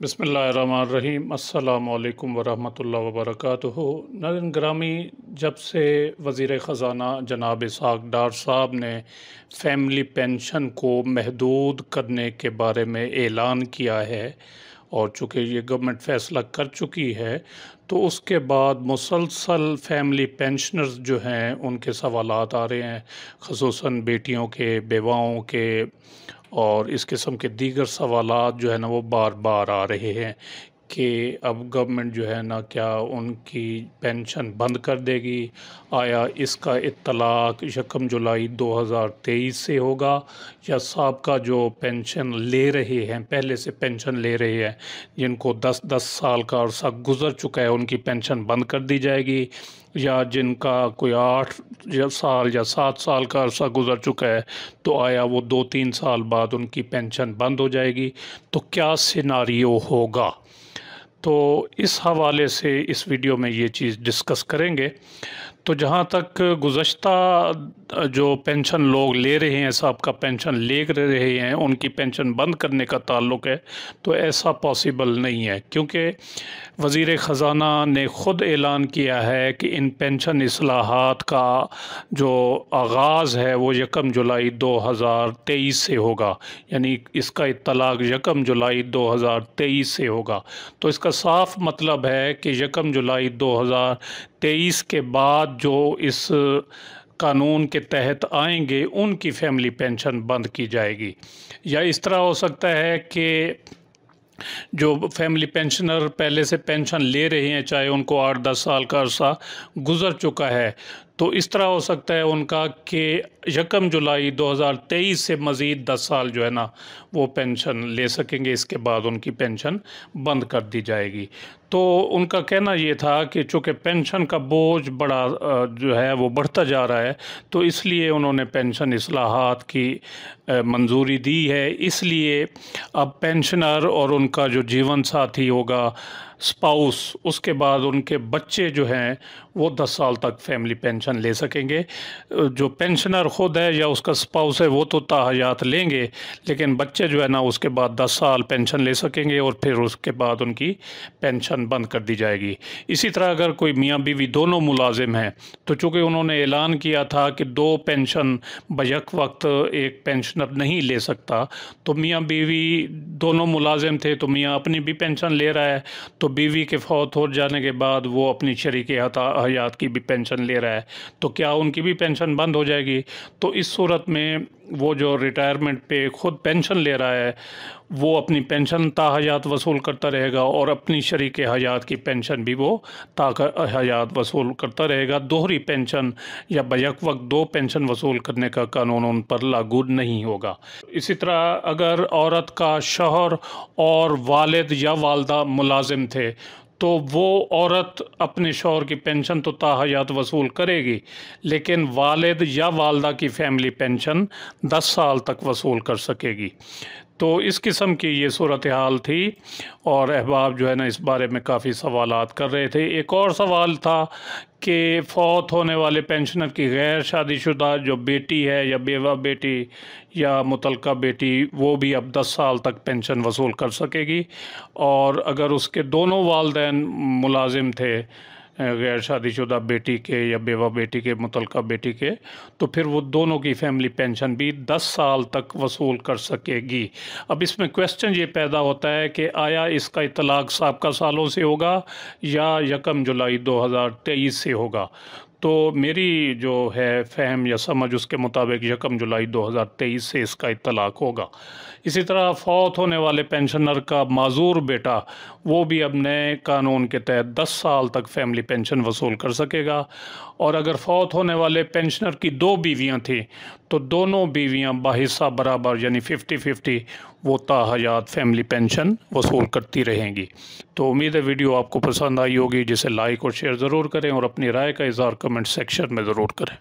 बिस्मिल्लाहिर्रहमानिर्रहीम। अस्सलामु अलैकुम वरहमतुल्लाहि वबरकातुहू। नाज़रीन ग्रामी, जब से वज़ीर ख़ज़ाना जनाब इसहाक़ डार साहब ने फ़ैमिली पेंशन को महदूद करने के बारे में ऐलान किया है और चूँकि ये गवर्नमेंट फ़ैसला कर चुकी है, तो उसके बाद मुसलसल फ़ैमिली पेंशनर्स जो हैं उनके सवालात आ रहे हैं, ख़ुसूसन बेटियों के, बेवाओं के और इस किस्म के दीगर सवालात जो है ना वो बार बार आ रहे हैं कि अब गवर्नमेंट जो है ना क्या उनकी पेंशन बंद कर देगी। आया इसका इत्तलाक 1 जुलाई 2023 से होगा या साबका जो पेंशन ले रहे हैं, पहले से पेंशन ले रहे हैं, जिनको 10-10 साल का अरसा गुज़र चुका है, उनकी पेंशन बंद कर दी जाएगी, या जिनका कोई 8 साल या 7 साल का अरसा गुज़र चुका है तो आया वो 2-3 साल बाद उनकी पेंशन बंद हो जाएगी। तो क्या सिनारियो होगा, तो इस हवाले से इस वीडियो में ये चीज़ डिस्कस करेंगे। तो जहाँ तक गुज़श्ता जो पेंशन लोग ले रहे हैं, साहब का पेंशन ले रहे हैं, उनकी पेंशन बंद करने का ताल्लुक़ है, तो ऐसा पॉसिबल नहीं है, क्योंकि वज़ीर ख़ज़ाना ने ख़ुद ऐलान किया है कि इन पेंशन इस्लाहात का जो आगाज़ है वो 1 जुलाई 2023 से होगा, यानी इसका इत्तलाक 1 जुलाई 2023 से होगा। तो इसका साफ मतलब है कि 1 जुलाई 2023 के बाद जो इस कानून के तहत आएंगे उनकी फ़ैमिली पेंशन बंद की जाएगी। या इस तरह हो सकता है कि जो फैमिली पेंशनर पहले से पेंशन ले रहे हैं, चाहे उनको 8-10 साल का अरसा गुज़र चुका है, तो इस तरह हो सकता है उनका कि 1 जुलाई 2023 से मज़ीद 10 साल जो है ना वो पेंशन ले सकेंगे, इसके बाद उनकी पेंशन बंद कर दी जाएगी। तो उनका कहना ये था कि चूँकि पेंशन का बोझ बड़ा जो है वो बढ़ता जा रहा है, तो इसलिए उन्होंने पेंशन इस्लाहात की मंजूरी दी है। इसलिए अब पेंशनर और उनका जो जीवन साथी होगा, स्पाउस, उसके बाद उनके बच्चे जो हैं वो 10 साल तक फैमिली पेंशन ले सकेंगे। जो पेंशनर ख़ुद है या उसका स्पाउस है वो तो ताहयात लेंगे, लेकिन बच्चे जो है ना उसके बाद 10 साल पेंशन ले सकेंगे और फिर उसके बाद उनकी पेंशन बंद कर दी जाएगी। इसी तरह अगर कोई मियाँ बीवी दोनों मुलाजिम हैं, तो चूँकि उन्होंने ऐलान किया था कि 2 पेंशन बैक वक्त एक पेंशनर नहीं ले सकता, तो मियाँ बीवी दोनों मुलाजिम थे, तो मियाँ अपनी भी पेंशन ले रहा है, तो बीवी के फौत हो जाने के बाद वो अपनी शरीके हयात की भी पेंशन ले रहा है, तो क्या उनकी भी पेंशन बंद हो जाएगी? तो इस सूरत में वो जो रिटायरमेंट पे ख़ुद पेंशन ले रहा है वो अपनी पेंशन ताहयात वसूल करता रहेगा और अपनी शरीके हयात की पेंशन भी वो ताहयात वसूल करता रहेगा। दोहरी पेंशन या बैक वक्त 2 पेंशन वसूल करने का कानून उन पर लागू नहीं होगा। इसी तरह अगर औरत का शौहर और वालिद या वालदा मुलाजिम थे, तो वो औरत अपने शौहर की पेंशन तो ताहयात वसूल करेगी, लेकिन वालिद या वालदा की फ़ैमिली पेंशन 10 साल तक वसूल कर सकेगी। तो इस किस्म की ये सूरत हाल थी और अहबाब जो है ना इस बारे में काफ़ी सवालात कर रहे थे। एक और सवाल था कि फ़ौत होने वाले पेंशनर की गैर शादीशुदा जो बेटी है या बेवा बेटी या मुतलका बेटी, वो भी अब 10 साल तक पेंशन वसूल कर सकेगी, और अगर उसके दोनों वालिदैन मुलाजिम थे, गैर शादीशुदा बेटी के या बेवा बेटी के, मुतलका बेटी के, तो फिर वो दोनों की फ़ैमिली पेंशन भी 10 साल तक वसूल कर सकेगी। अब इसमें क्वेश्चन ये पैदा होता है कि आया इसका इत्तलाक साबका सालों से होगा या 1 जुलाई 2023 से होगा? तो मेरी जो है फ़हम या समझ उसके मुताबिक 1 जुलाई 2023 से इसका इत्तलाक होगा। इसी तरह फ़ौत होने वाले पेंशनर का माजूर बेटा, वो भी अब नए कानून के तहत 10 साल तक फ़ैमिली पेंशन वसूल कर सकेगा, और अगर फ़ौत होने वाले पेंशनर की 2 बीवियाँ थीं, तो दोनों बीवियाँ बाहिस्सा बराबर यानी 50-50 वो ताहयात फ़ैमिली पेंशन वसूल करती रहेंगी। तो उम्मीद है वीडियो आपको पसंद आई होगी, जिसे लाइक और शेयर ज़रूर करें और अपनी राय का इज़हार कमेंट सेक्शन में ज़रूर करें।